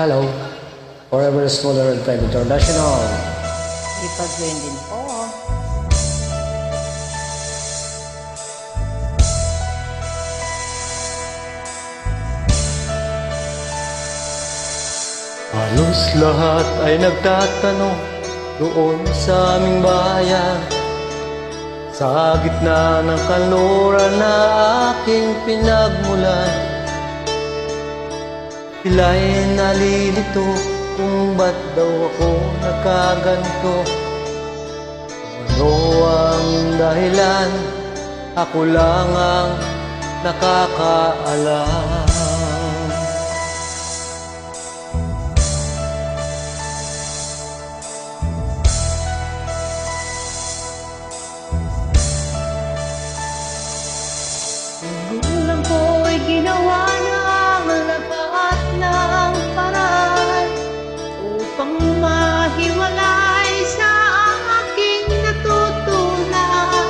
Hello, Forever Scholar and Private International. Ipag-join din po. Halos lahat ay nagtatanong doon sa aming bayan, sa gitna ng kanluran na aking pinagmulan. Sila'y nalilito kung ba't daw ako nagkaganto. Ano ang dahilan? Ako lang ang nakakaalam. Gulang ko'y ginawa ng lahat ng paraan upang mahiwalay sa aking natutunan.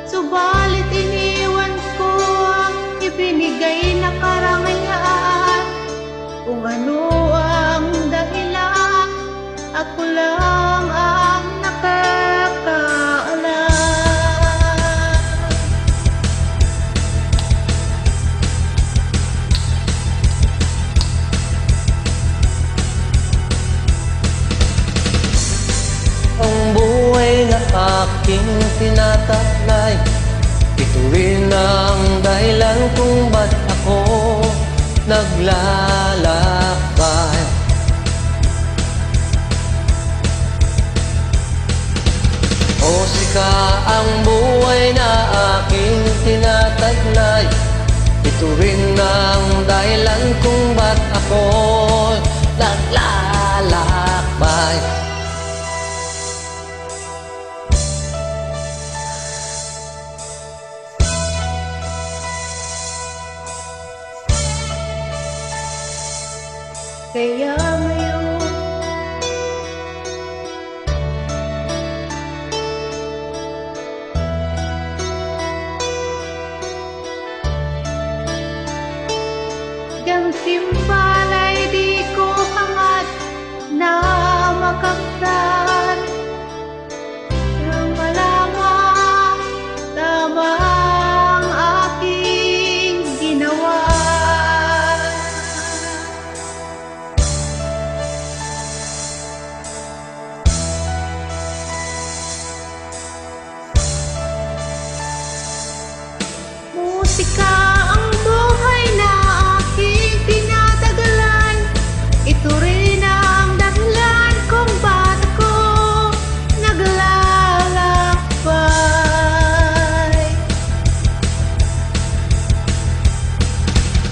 Subalit iniwan ko ang ibinigay na karangalan. Kung ano ang dahilan, ako lang ang nakakaalam. Ang buhay na aking tinataglay, ito rin ang dahilan kung ba't ako naglalakbay. O sika ang buhay na aking tinataglay, ito rin ang dahilan kung ba't ako naglalakbay. Kaya ngayon hanggang simbalay di ko hangat na makaktan. Nang malaman tama ang aking ginawa. Musika ang buhay na aking tinatagalan. Ito rin ang dahilan kung ba't ako naglalakbay.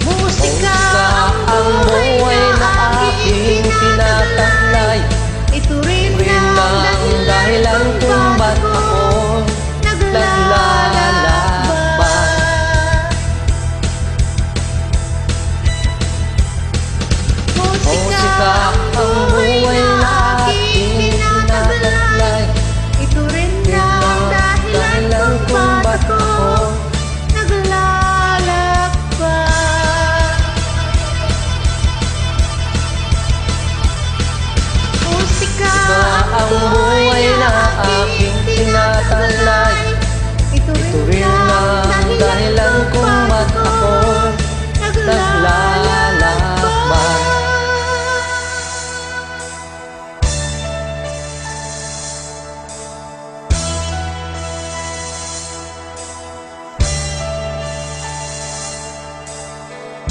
Musika ang buhay na aking tinataglay. Ito rin ang dahilan kung ba't ako naglalakbay. Musika ang buhay na aking tinataglay. Ito rin ang dahilan kung ba't ako naglalakbay. Musika ang buhay na aking tinataglay. Ito rin ang dahilan kung ba't ako naglalakbay.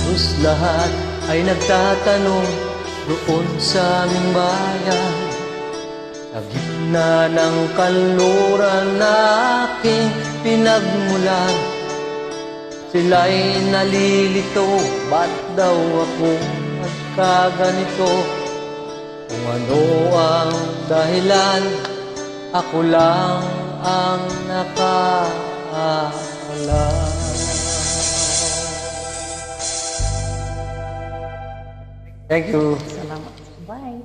Halos lahat ay nagtatanong doon sa aming bayan, sa gitna ng kanluran na aking pinagmulan. Sila'y nalilito, ba't daw ako nagkaganito? Kung ano ang dahilan, ako lang ang nakaalam. Thank you. Salamat. Bye.